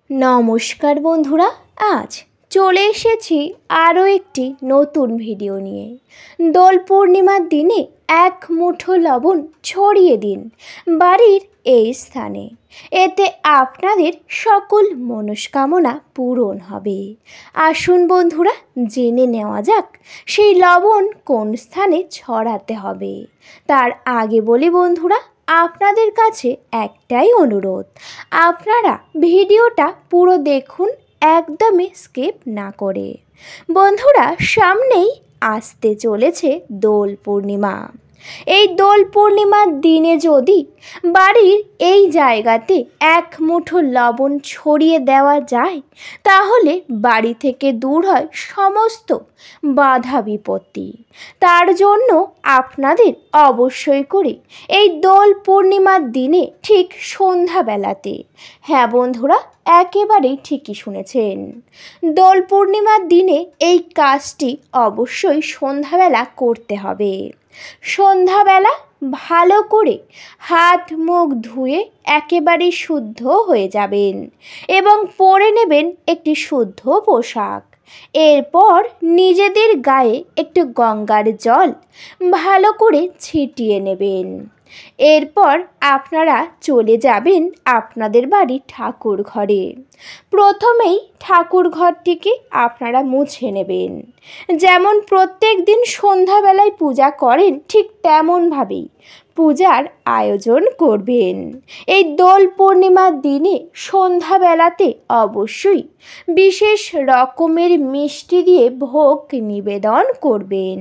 নমস্কার বন্ধুরা, আজ চলে এসেছি আরও একটি নতুন ভিডিও নিয়ে। দোল পূর্ণিমার দিনে এক মুঠো লবণ ছড়িয়ে দিন বাড়ির এই স্থানে, এতে আপনাদের সকল মনস্কামনা পূরণ হবে। আসুন বন্ধুরা, জেনে নেওয়া যাক সেই লবণ কোন স্থানে ছড়াতে হবে। তার আগে বলি বন্ধুরা, আপনাদের কাছে একটাই অনুরোধ, আপনারা ভিডিওটা পুরো দেখুন, একদমই স্কিপ না করে। বন্ধুরা, সামনেই আসতে চলেছে দোল পূর্ণিমা। এই দোল পূর্ণিমার দিনে যদি বাড়ির এই জায়গাতে এক মুঠো লবণ ছড়িয়ে দেওয়া যায়, তাহলে বাড়ি থেকে দূর হয় সমস্ত বাধা বিপত্তি। তার জন্য আপনাদের অবশ্যই করে এই দোল পূর্ণিমার দিনে ঠিক সন্ধ্যাবেলাতে, হ্যাঁ বন্ধুরা, একেবারেই ঠিকই শুনেছেন, দোল পূর্ণিমার দিনে এই কাজটি অবশ্যই সন্ধ্যাবেলা করতে হবে। সন্ধ্যাবেলা ভালো করে হাত মুখ ধুয়ে একেবারে শুদ্ধ হয়ে যাবেন এবং পরে নেবেন একটি শুদ্ধ পোশাক। এরপর নিজেদের গায়ে একটু গঙ্গার জল ভালো করে ছিটিয়ে নেবেন। এরপর আপনারা চলে যাবেন আপনাদের বাড়ির ঠাকুর ঘরে। প্রথমেই ঠাকুর ঘরটিকে আপনারা মুছে নেবেন। যেমন প্রত্যেক দিন সন্ধ্যাবেলায় পূজা করেন, ঠিক তেমনভাবেই পূজার আয়োজন করবেন। এই দোল পূর্ণিমার দিনে সন্ধ্যাবেলাতে অবশ্যই বিশেষ রকমের মিষ্টি দিয়ে ভোগ নিবেদন করবেন।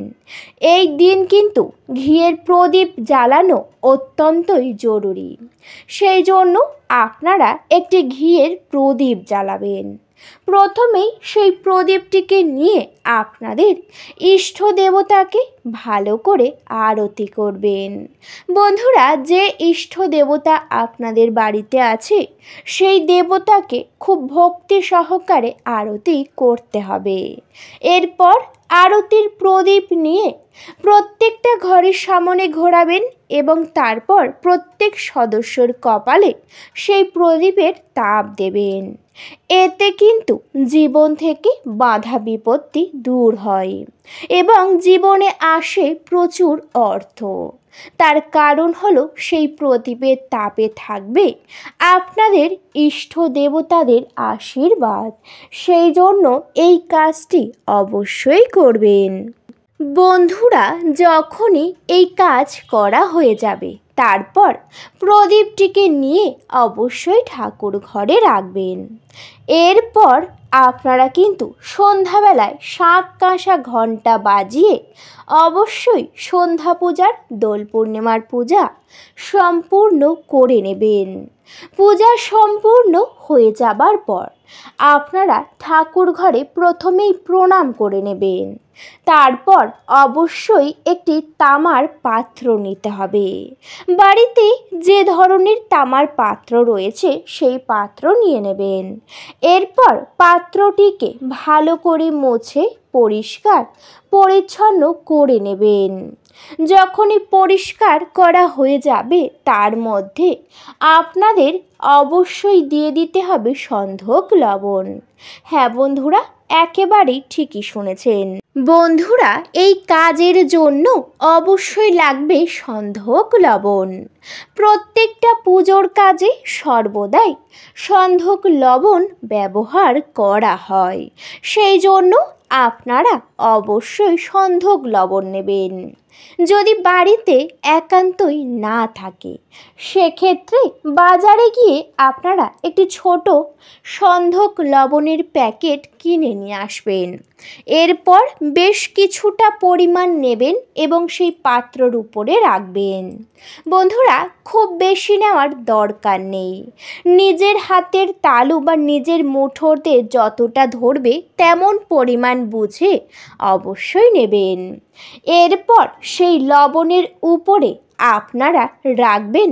এই দিন কিন্তু ঘিয়ের প্রদীপ জ্বালানো অত্যন্তই জরুরি। সেই জন্য আপনারা একটি ঘিয়ের প্রদীপ জ্বালাবেন। প্রথমেই সেই প্রদীপটিকে নিয়ে আপনাদের ইষ্ট দেবতাকে ভালো করে আরতি করবেন। বন্ধুরা, যে ইষ্ট দেবতা আপনাদের বাড়িতে আছে, সেই দেবতাকে খুব ভক্তি সহকারে আরতি করতে হবে। এরপর আরতির প্রদীপ নিয়ে প্রত্যেকটা ঘরের সামনে ঘোরাবেন এবং তারপর প্রত্যেক সদস্যর কপালে সেই প্রদীপের তাপ দেবেন। এতে কিন্তু জীবন থেকে বাধা বিপত্তি দূর হয় এবং জীবনে আসে প্রচুর অর্থ। তার কারণ হলো সেই প্রদীপের তাপে থাকবে আপনাদের ইষ্ট দেবতাদের আশীর্বাদ। সেই জন্য এই কাজটি অবশ্যই করবেন। বন্ধুরা, যখনই এই কাজ করা হয়ে যাবে, তারপর প্রদীপটিকে নিয়ে অবশ্যই ঠাকুর ঘরে রাখবেন। এরপর আপনারা কিন্তু সন্ধ্যাবেলায় শাঁখ কাঁসা ঘণ্টা বাজিয়ে অবশ্যই সন্ধ্যা পূজার, দোল পূর্ণিমার পূজা সম্পূর্ণ করে নেবেন। পূজা সম্পূর্ণ হয়ে যাবার পর আপনারা ঠাকুর ঘরে প্রথমেই প্রণাম করে নেবেন। তারপর অবশ্যই একটি তামার পাত্র নিতে হবে। বাড়িতে যে ধরনের তামার পাত্র রয়েছে সেই পাত্র নিয়ে নেবেন। এরপর পাত্রটিকে ভালো করে মুছে পরিষ্কার পরিচ্ছন্ন করে নেবেন। যখনই পরিষ্কার করা হয়ে যাবে, তার মধ্যে আপনাদের অবশ্যই দিয়ে দিতে হবে সন্ধক লবণ। হ্যাঁ বন্ধুরা, একেবারেই ঠিকই শুনেছেন। বন্ধুরা, এই কাজের জন্য অবশ্যই লাগবে সন্ধক লবণ। প্রত্যেকটা পুজোর কাজে সর্বদাই সন্ধক লবণ ব্যবহার করা হয়। সেই জন্য আপনারা অবশ্যই সন্ধক লবণ নেবেন। যদি বাড়িতে একান্তই না থাকে, সেক্ষেত্রে বাজারে গিয়ে আপনারা একটি ছোট সন্ধক লবণের প্যাকেট কিনে নিয়ে আসবেন। এরপর বেশ কিছুটা পরিমাণ নেবেন এবং সেই পাত্রর উপরে রাখবেন। বন্ধুরা, খুব বেশি নেওয়ার দরকার নেই। নিজের হাতের তালু বা নিজের মুঠোতে যতটা ধরবে তেমন পরিমাণ বুঝে অবশ্যই নেবেন। এরপর সেই লবণের উপরে আপনারা রাখবেন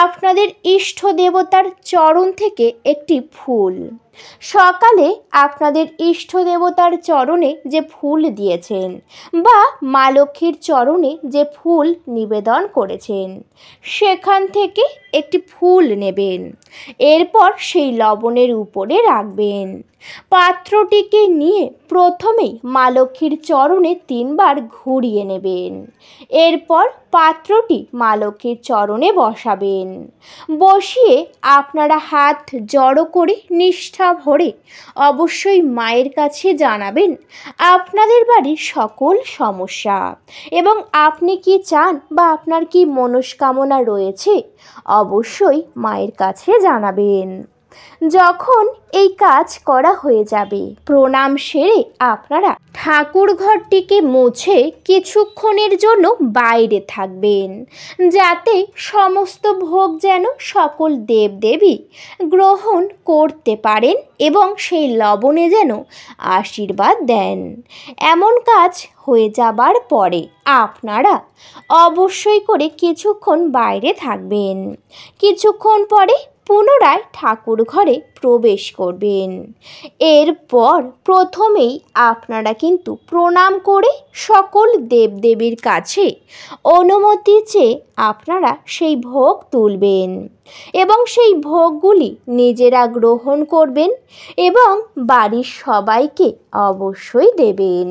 আপনাদের ইষ্ট দেবতার চরণ থেকে একটি ফুল। সকালে আপনাদের ইষ্ট দেবতার চরণে যে ফুল দিয়েছেন বা মা লক্ষ্মীর চরণে যে ফুল নিবেদন করেছেন সেখান থেকে একটি ফুল নেবেন। এরপর সেই লবণের উপরে রাখবেন। পাত্রটিকে নিয়ে প্রথমেই মা লক্ষ্মীর চরণে 3 বার ঘুরিয়ে নেবেন। এরপর পাত্রটি মা লক্ষ্মীর চরণে বসাবেন। বসিয়ে আপনারা হাত জড়ো করে নিষ্ঠা ভরে অবশ্যই মায়ের কাছে জানাবেন আপনাদের বাড়ির সকল সমস্যা এবং আপনি কি চান বা আপনার কি মনস্কামনা রয়েছে অবশ্যই মায়ের কাছে জানাবেন। যখন এই কাজ করা হয়ে যাবে প্রণাম সেরে আপনারা ঠাকুর ঘরটিকে মুছে কিছুক্ষণের জন্য বাইরে থাকবেন, যাতে সমস্ত ভোগ যেন সকল দেবদেবী গ্রহণ করতে পারেন এবং সেই লবণে যেন আশীর্বাদ দেন। এমন কাজ হয়ে যাবার পরে আপনারা অবশ্যই করে কিছুক্ষণ বাইরে থাকবেন। কিছুক্ষণ পরে পুনরায় ঠাকুর ঘরে প্রবেশ করবেন। এরপর প্রথমেই আপনারা কিন্তু প্রণাম করে সকল দেবদেবীর কাছে অনুমতি চেয়ে আপনারা সেই ভোগ তুলবেন এবং সেই ভোগগুলি নিজেরা গ্রহণ করবেন এবং বাড়ির সবাইকে অবশ্যই দেবেন।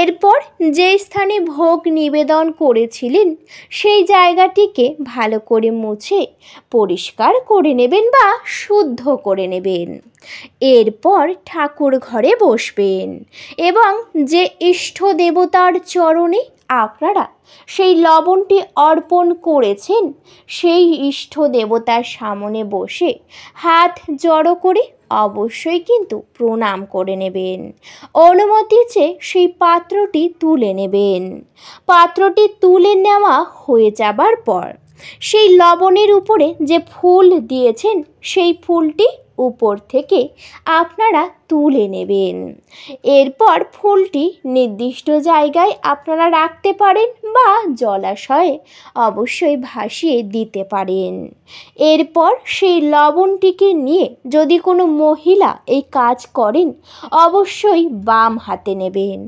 এরপর যে স্থানে ভোগ নিবেদন করেছিলেন সেই জায়গাটিকে ভালো করে মুছে পরিষ্কার করে নেবেন বা শুদ্ধ করে নেবেন। এরপর ঠাকুর ঘরে বসবেন এবং যে ইষ্ট দেবতার চরণে আপনারা সেই লবণটি অর্পণ করেছেন সেই ইষ্ট দেবতার সামনে বসে হাত জড়ো করে অবশ্যই কিন্তু প্রণাম করে নেবেন। অনুমতি চেয়ে সেই পাত্রটি তুলে নেবেন। পাত্রটি তুলে নেওয়া হয়ে যাবার পর সেই লবণের উপরে যে ফুল দিয়েছেন সেই ফুলটি উপর থেকে আপনারা তুলে নেবেন। এরপর ফুলটি নির্দিষ্ট জায়গায় আপনারা রাখতে পারেন বা জলাশয়ে অবশ্যই ভাসিয়ে দিতে পারেন। এরপর সেই লবণটিকে নিয়ে যদি কোনো মহিলা এই কাজ করেন অবশ্যই বাম হাতে নেবেন,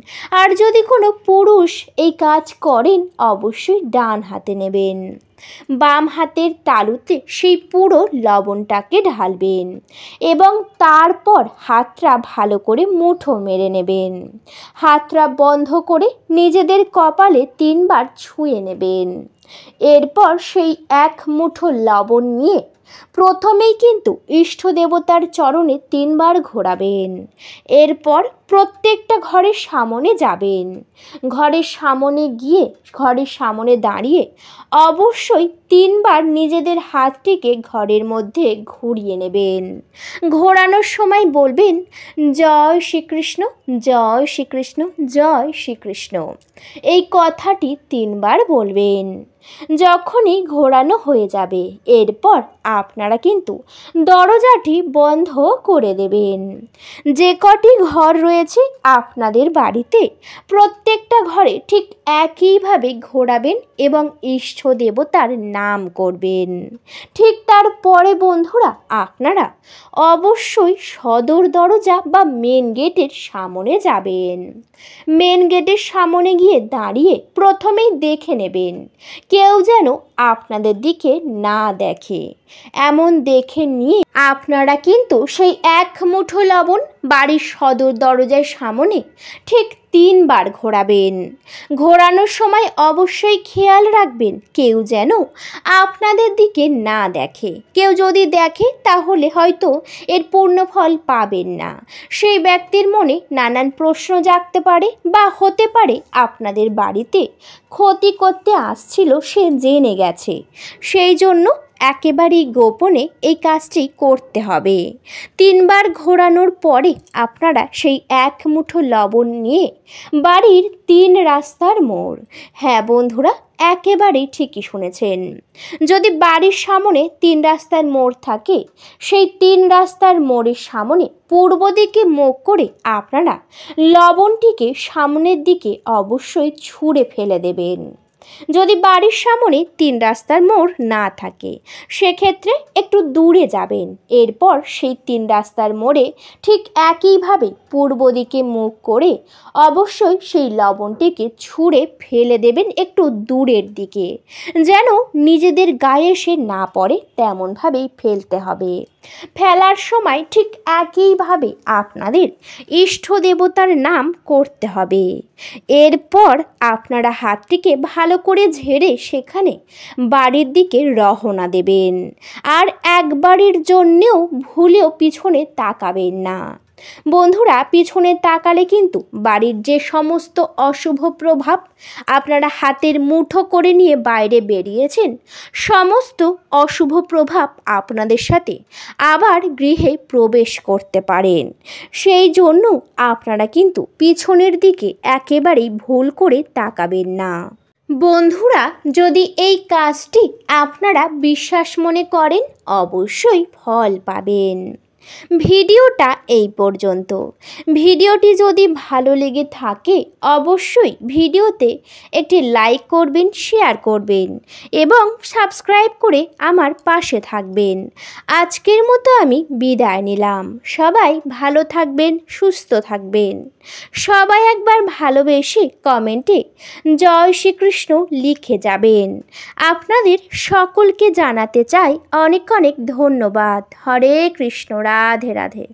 আর যদি কোনো পুরুষ এই কাজ করেন অবশ্যই ডান হাতে নেবেন। বাম হাতের তালুতে সেই পুরো লবণটাকে ঢালবেন এবং তারপর হাতটা ভালো করে মুঠো মেরে নেবেন। হাতটা বন্ধ করে নিজেদের কপালে 3 বার ছুঁয়ে নেবেন। এরপর সেই 1 মুঠো লবণ নিয়ে প্রথমেই কিন্তু ইষ্ট দেবতার চরণে 3 বার ঘোরাবেন। এরপর প্রত্যেকটা ঘরের সামনে যাবেন। ঘরের সামনে গিয়ে ঘরের সামনে দাঁড়িয়ে অবশ্যই 3 বার নিজেদের হাতটিকে ঘরের মধ্যে ঘুরিয়ে নেবেন। ঘোরানোর সময় বলবেন জয় শ্রীকৃষ্ণ, জয় শ্রীকৃষ্ণ, জয় শ্রীকৃষ্ণ। এই কথাটি 3 বার বলবেন। যখনই ঘোরানো হয়ে যাবে এরপর আপনারা কিন্তু দরজাটি বন্ধ করে দেবেন। যে কটি ঘর রয়েছে আপনাদের বাড়িতে প্রত্যেকটা ঘরে ঠিক একইভাবে ঘোরাবেন এবং ইষ্ট দেবতার নাম করবেন। ঠিক তারপরে বন্ধুরা আপনারা অবশ্যই সদর দরজা বা মেন গেটের সামনে যাবেন। মেন গেটের সামনে গিয়ে দাঁড়িয়ে প্রথমেই দেখে নেবেন কেউ যেন আপনাদের দিকে না দেখে। এমন দেখে নিয়ে আপনারা কিন্তু সেই 1 মুঠো লবণ বাড়ির সদর দরজার সামনে ঠিক 3 বার ঘোরাবেন। ঘোরানোর সময় অবশ্যই খেয়াল রাখবেন কেউ যেন আপনাদের দিকে না দেখে। কেউ যদি দেখে তাহলে হয়তো এর পূর্ণ ফল পাবেন না। সেই ব্যক্তির মনে নানান প্রশ্ন জাগতে পারে বা হতে পারে আপনাদের বাড়িতে ক্ষতি করতে আসছিল সে জেনে গেছে। সেই জন্য একেবারেই গোপনে এই কাজটি করতে হবে। 3 বার ঘোরানোর পরে আপনারা সেই 1 মুঠো লবণ নিয়ে বাড়ির 3 রাস্তার মোড়, হ্যাঁ বন্ধুরা একেবারেই ঠিকই শুনেছেন, যদি বাড়ির সামনে 3 রাস্তার মোড় থাকে সেই 3 রাস্তার মোড়ের সামনে পূর্ব দিকে মুখ করে আপনারা লবণটিকে সামনের দিকে অবশ্যই ছুঁড়ে ফেলে দেবেন। যদি বাড়ির সামনে 3 রাস্তার মোড় না থাকে সেক্ষেত্রে একটু দূরে যাবেন। এরপর সেই 3 রাস্তার মোড়ে ঠিক একইভাবে পূর্ব দিকে মুখ করে অবশ্যই সেই লবণটিকে ছুঁড়ে ফেলে দেবেন একটু দূরের দিকে, যেন নিজেদের গায়ে এসে না পড়ে তেমনভাবেই ফেলতে হবে। ফেলার সময় ঠিক একইভাবে আপনাদের ইষ্ট দেবতার নাম করতে হবে। এরপর আপনারা হাতটিকে ভালো করে ঝেড়ে সেখানে বাড়ির দিকে রওনা দেবেন। আর একবারের জন্যেও ভুলেও পিছনে তাকাবেন না। বন্ধুরা, পিছনে তাকালে কিন্তু বাড়ির যে সমস্ত অশুভ প্রভাব আপনারা হাতের মুঠো করে নিয়ে বাইরে বেরিয়েছেন, সমস্ত অশুভ প্রভাব আপনাদের সাথে আবার গৃহে প্রবেশ করতে পারেন। সেই জন্য আপনারা কিন্তু পিছনের দিকে একেবারেই ভুল করে তাকাবেন না। বন্ধুরা, যদি এই কাজটি আপনারা বিশ্বাস মনে করেন অবশ্যই ফল পাবেন। ভিডিওটা এই পর্যন্ত। ভিডিওটি যদি ভালো লেগে থাকে অবশ্যই ভিডিওতে একটি লাইক করবেন, শেয়ার করবেন এবং সাবস্ক্রাইব করে আমার পাশে থাকবেন। আজকের মতো আমি বিদায় নিলাম। সবাই ভালো থাকবেন, সুস্থ থাকবেন। সবাই একবার ভালোবেসে কমেন্টে জয় শ্রীকৃষ্ণ লিখে যাবেন। আপনাদের সকলকে জানাতে চাই অনেক অনেক ধন্যবাদ। হরে কৃষ্ণ, রাধে রাধে।